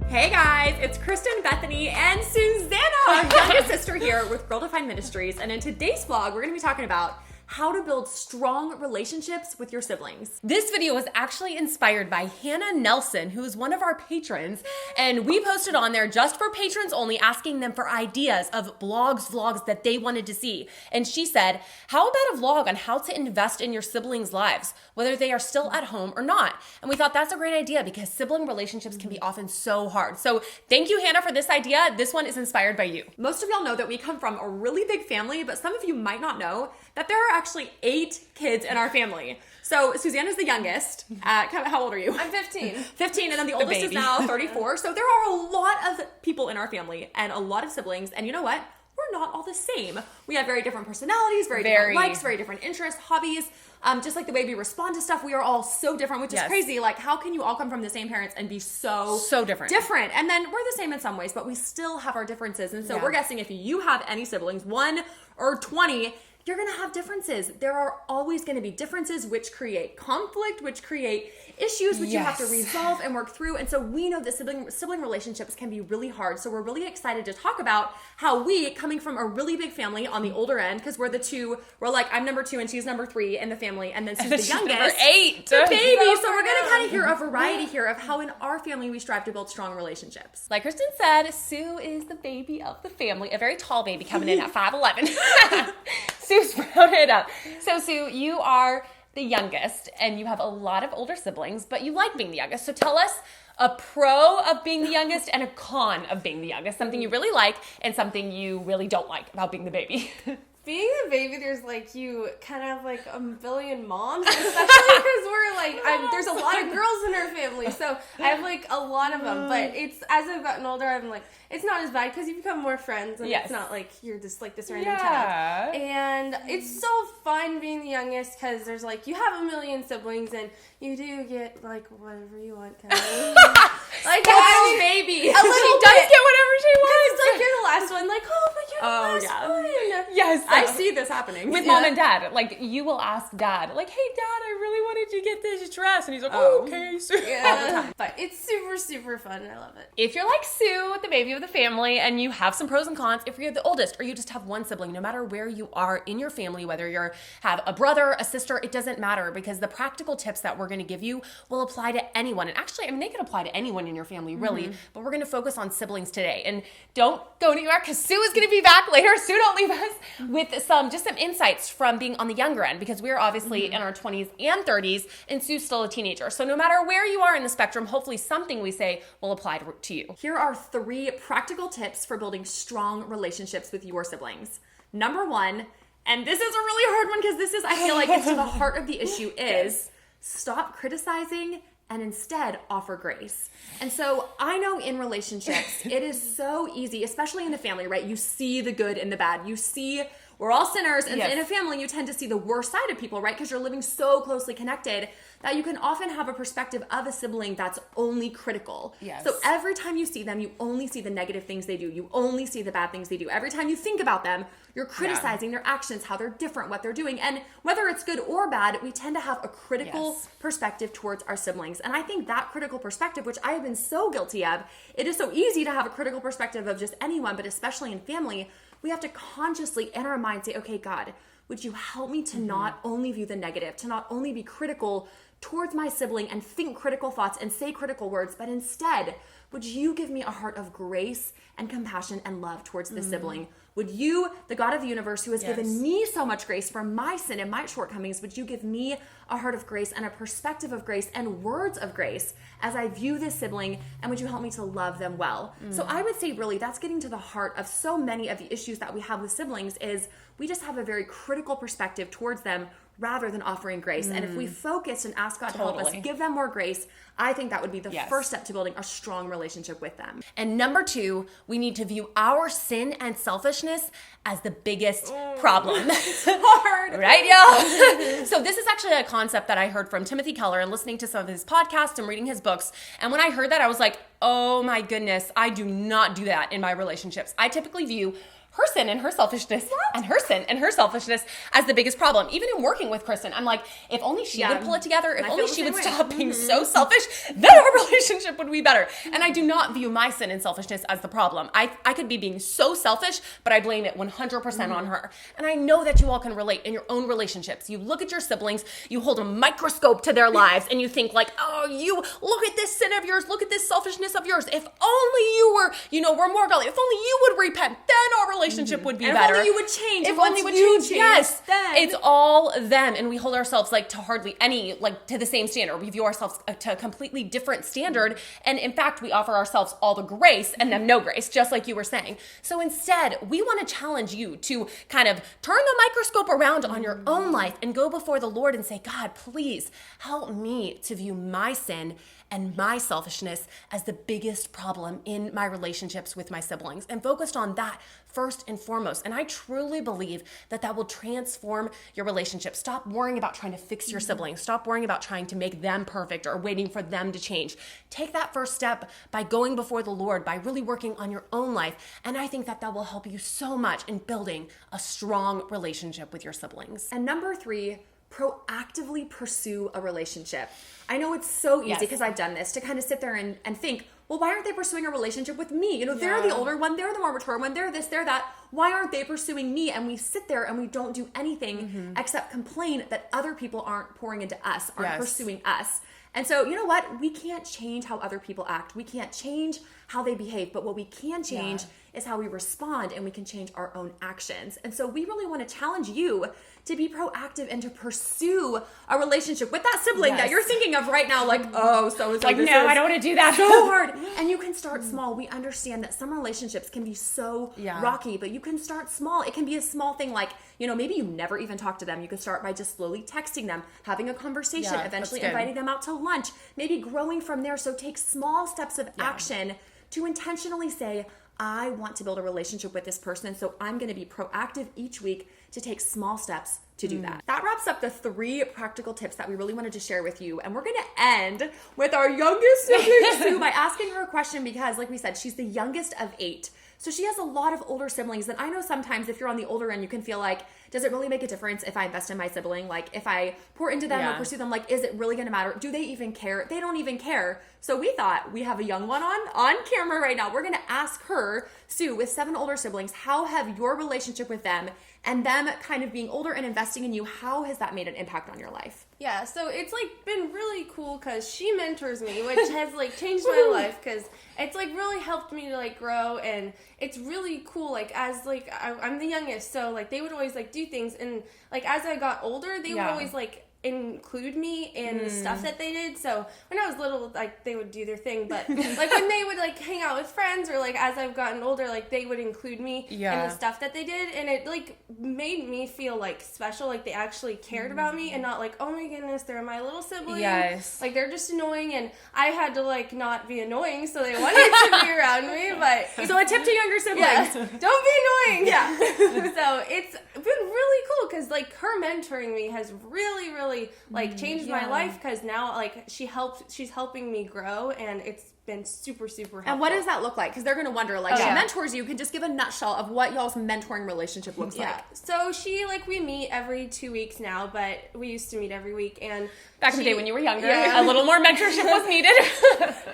Hey guys, it's Kristen, Bethany, and Susanna, our youngest sister here with Girl Defined Ministries. And in today's vlog, we're going to be talking about how to build strong relationships with your siblings. This video was actually inspired by Hannah Nelson, who is one of our patrons. And we posted on there just for patrons only, asking them for ideas of vlogs that they wanted to see. And she said, how about a vlog on how to invest in your siblings' lives, whether they are still at home or not? And we thought that's a great idea because sibling relationships can be often so hard. So thank you, Hannah, for this idea. This one is inspired by you. Most of y'all know that we come from a really big family, but some of you might not know that there are actually 8 kids in our family. So Susanna's the youngest. How old are you? I'm 15. 15, and then the oldest is now 34. So there are a lot of people in our family and a lot of siblings. And you know what? We're not all the same. We have very different personalities, very different likes, very different interests, hobbies. Just like the way we respond to stuff, we are all so different, which is crazy. Like, how can you all come from the same parents and be so different? And then we're the same in some ways, but we still have our differences. And so we're guessing if you have any siblings, 1 or 20, you're going to have differences. There are always going to be differences which create conflict, which create issues which you have to resolve and work through. And so we know that sibling relationships can be really hard. So we're really excited to talk about how we, coming from a really big family on the older end, because we're like, I'm number 2 and she's number 3 in the family, and then Sue's the youngest. Number 8. The baby. So we're going to kind of hear a variety here of how in our family we strive to build strong relationships. Like Kristen said, Sue is the baby of the family, a very tall baby coming in at 5'11". Sue's rounded up. So Sue, you are the youngest and you have a lot of older siblings, but you like being the youngest. So tell us a pro of being the youngest and a con of being the youngest, something you really like and something you really don't like about being the baby. Being the baby, there's like, you kind of have like a billion moms, especially because we're like, there's a lot of girls in our family, so I have like a lot of them, but it's, as I've gotten older, I'm like, it's not as bad because you become more friends, and it's not like you're just like this random child. And it's so fun being the youngest because there's like, you have a million siblings and you do get like whatever you want, kind of. Like, Spoiled baby. A little She bit. does get whatever she wants. It's like, you're the last one, like, oh, but you're the last one. Yes. I see this happening. With mom and dad. Like, you will ask dad, like, hey, dad, I really wanted you to get this dress. And he's like, oh, okay. All the time. But it's super, super fun. I love it. If you're like Sue, the baby of the family, and you have some pros and cons, if you're the oldest or you just have one sibling, no matter where you are in your family, whether you have a brother, a sister, it doesn't matter, because the practical tips that we're going to give you will apply to anyone. And actually, I mean, they can apply to anyone in your family, really, but we're going to focus on siblings today. And don't go anywhere because Sue is going to be back later. Sue, don't leave us, with some insights from being on the younger end, because we're obviously in our 20s and 30s, and Sue's still a teenager. So no matter where you are in the spectrum, hopefully something we say will apply to you. Here are 3 practical tips for building strong relationships with your siblings. Number 1, and this is a really hard one because this is, I feel like it's to the heart of the issue, is stop criticizing and instead offer grace. And so I know in relationships, it is so easy, especially in the family, right? You see the good and the bad. You see we're all sinners, and in a family, you tend to see the worst side of people, right? Because you're living so closely connected that you can often have a perspective of a sibling that's only critical. So every time you see them, you only see the negative things they do. You only see the bad things they do. Every time you think about them, you're criticizing their actions, how they're different, what they're doing. And whether it's good or bad, we tend to have a critical perspective towards our siblings. And I think that critical perspective, which I have been so guilty of, it is so easy to have a critical perspective of just anyone, but especially in family, we have to consciously in our mind say, okay, God, would you help me to not only view the negative, to not only be critical towards my sibling and think critical thoughts and say critical words, but instead, would you give me a heart of grace and compassion and love towards the sibling? Would you, the God of the universe, who has given me so much grace for my sin and my shortcomings, would you give me a heart of grace and a perspective of grace and words of grace as I view this sibling, and would you help me to love them well? So I would say really that's getting to the heart of so many of the issues that we have with siblings is we just have a very critical perspective towards them rather than offering grace. And if we focus and ask God to help us give them more grace, I think that would be the first step to building a strong relationship with them. And number 2, we need to view our sin and selfishness as the biggest problem. It's hard. Right, y'all? So this is actually a concept that I heard from Timothy Keller and listening to some of his podcasts and reading his books. And when I heard that, I was like, oh my goodness, I do not do that in my relationships. I typically view her sin and her selfishness and her sin and her selfishness as the biggest problem. Even in working with Kristen, I'm like, if only she would pull it together, if only she would stop being so selfish, then our relationship would be better. And I do not view my sin and selfishness as the problem. I could be being so selfish, but I blame it 100% on her. And I know that you all can relate in your own relationships. You look at your siblings, you hold a microscope to their lives, and you think like, oh, you look at this sin of yours, look at this selfishness of yours. If only you were, were more godly, if only you would repent, then our relationship would be better. If only you would change. If only you would change. Yes. Then. It's all them. And we hold ourselves like to hardly any, like to the same standard. We view ourselves to a completely different standard. And in fact, we offer ourselves all the grace and them no grace, just like you were saying. So instead, we want to challenge you to kind of turn the microscope around on your own life and go before the Lord and say, God, please help me to view my sin and my selfishness as the biggest problem in my relationships with my siblings, and focused on that first and foremost. And I truly believe that that will transform your relationship. Stop worrying about trying to fix your siblings. Stop worrying about trying to make them perfect or waiting for them to change. Take that first step by going before the Lord, by really working on your own life. And I think that that will help you so much in building a strong relationship with your siblings. And number 3, proactively pursue a relationship. I know it's so easy because I've done this to kind of sit there and think, well, why aren't they pursuing a relationship with me? They're the older one, they're the more mature one, they're this, they're that. Why aren't they pursuing me? And we sit there and we don't do anything except complain that other people aren't pouring into us, aren't pursuing us. And so, you know what? We can't change how other people act. We can't change how they behave. But what we can change is how we respond, and we can change our own actions. And so we really want to challenge you to be proactive and to pursue a relationship with that sibling that you're thinking of right now, like, oh, so-and-so. Like, no, I don't want to do that. So hard. And you can start small. We understand that some relationships can be so rocky, but you can start small. It can be a small thing like, maybe you never even talk to them. You can start by just slowly texting them, having a conversation, eventually inviting them out to lunch, maybe growing from there. So take small steps of action to intentionally say, I want to build a relationship with this person, so I'm going to be proactive each week to take small steps to do that. That wraps up the 3 practical tips that we really wanted to share with you. And we're going to end with our youngest sibling, Sue, by asking her a question because, like we said, she's the youngest of 8. So she has a lot of older siblings. And I know sometimes if you're on the older end, you can feel like, does it really make a difference if I invest in my sibling? Like if I pour into them or pursue them, like, is it really going to matter? Do they even care? They don't even care. So we thought, we have a young one on camera right now. We're going to ask her, Sue, with 7 older siblings, how have your relationship with them and them kind of being older and investing in you, how has that made an impact on your life? Yeah, so it's been really cool because she mentors me, which has changed my life because it's really helped me to grow, and it's really cool. As I'm the youngest, so they would always do things, and as I got older, they would always include me in the stuff that they did. So when I was little, they would do their thing, but when they would hang out with friends, or as I've gotten older, they would include me in the stuff that they did, and it made me feel special, they actually cared about me, and not oh my goodness, they're my little sibling. Yes. They're just annoying, and I had to not be annoying, so they wanted to be around me. But so a tip to younger siblings: don't be annoying. Yeah. So it's been really cool because her mentoring me has really changed my life, because now she's helping me grow, and it's been super helpful. And what does that look like? Because they're going to wonder, she mentors you. Can just give a nutshell of what y'all's mentoring relationship looks like. So she, we meet every 2 weeks now, but we used to meet every week. And back in the day when you were younger, a little more mentorship was needed.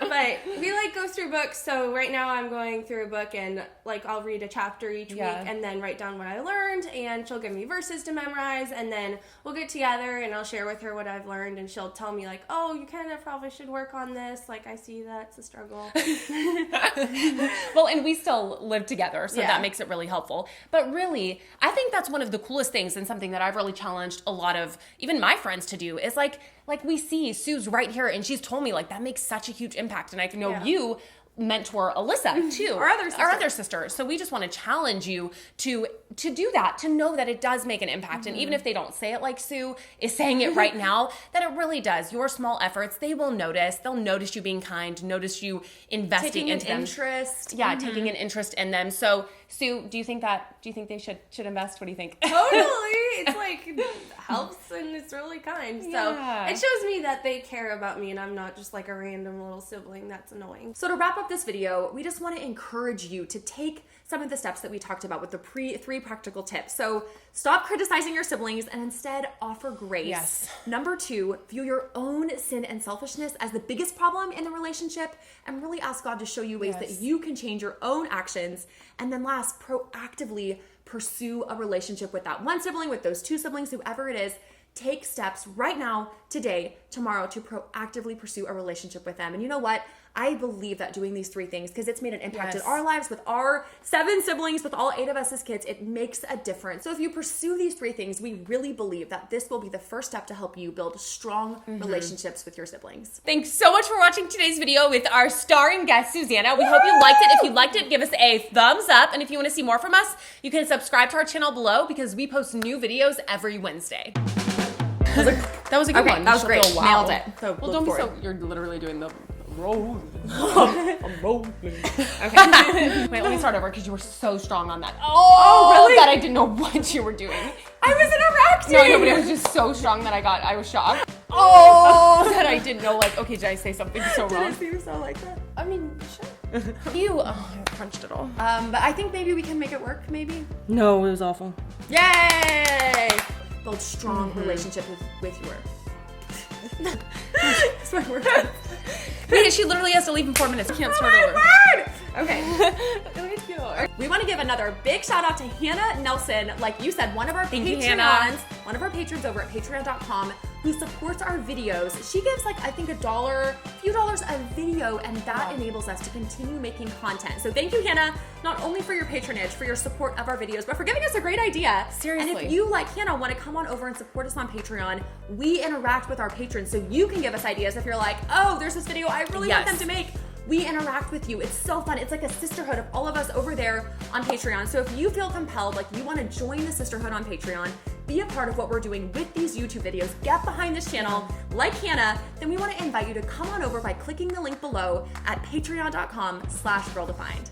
But we go through books. So right now I'm going through a book, and I'll read a chapter each week and then write down what I learned, and she'll give me verses to memorize, and then we'll get together and I'll share with her what I've learned, and she'll tell me oh, you kind of probably should work on this. I see that's a struggle. Well, and we still live together, so that makes it really helpful. But really, I think that's one of the coolest things, and something that I've really challenged a lot of even my friends to do, is we see Sue's right here, and she's told me that makes such a huge impact. And I know you mentor Alyssa too, our other sister. So we just want to challenge you to do that, to know that it does make an impact. And even if they don't say it like Sue is saying it right now, that it really does. Your small efforts, they will notice. They'll notice you being kind, notice you investing into them. Taking an interest in them. So Sue, do you think they should invest? What do you think? Totally. It's helps, and it's really kind. So it shows me that they care about me, and I'm not just a random little sibling that's annoying. So to wrap up this video, we just want to encourage you to take some of the steps that we talked about with the three practical tips. So stop criticizing your siblings and instead offer grace. Yes. Number 2, view your own sin and selfishness as the biggest problem in the relationship and really ask God to show you ways that you can change your own actions. And then last, proactively pursue a relationship with that one sibling, with those 2 siblings, whoever it is. Take steps right now, today, tomorrow, to proactively pursue a relationship with them. And you know what? I believe that doing these 3 things, because it's made an impact in our lives with our 7 siblings, with all 8 of us as kids, it makes a difference. So if you pursue these 3 things, we really believe that this will be the first step to help you build strong relationships with your siblings. Thanks so much for watching today's video with our starring guest, Susanna. We hope you liked it. If you liked it, give us a thumbs up. And if you want to see more from us, you can subscribe to our channel below because we post new videos every Wednesday. That was a good one. That was great. Wow. Nailed it. So Well, don't be so, you're literally doing the roll. I'm rolling. Okay. Wait, let me start over because you were so strong on that. Oh, really? That I didn't know what you were doing. I was interacting. No, but it was just so strong that I was shocked. Oh, that I didn't know, like, okay, did I say something so wrong? Did I see you so like that? I mean, sure. I crunched it all. But I think maybe we can make it work, maybe. No, it was awful. Yay! Build strong relationship with your... That's my word. Wait, she literally has to leave in 4 minutes. I can't start over. Word! Okay. We want to give another big shout out to Hannah Nelson, like you said, one of our one of our patrons over at patreon.com who supports our videos. She gives like, I think a few dollars a video, and that enables us to continue making content. So thank you, Hannah, not only for your patronage, for your support of our videos, but for giving us a great idea. Seriously. And if you, like Hannah, want to come on over and support us on Patreon, we interact with our patrons so you can give us ideas. If you're like, oh, there's this video I really want them to make, we interact with you. It's so fun. It's like a sisterhood of all of us over there on Patreon. So if you feel compelled, like you want to join the sisterhood on Patreon, be a part of what we're doing with these YouTube videos, get behind this channel like Hannah, then we want to invite you to come on over by clicking the link below at patreon.com/girldefined.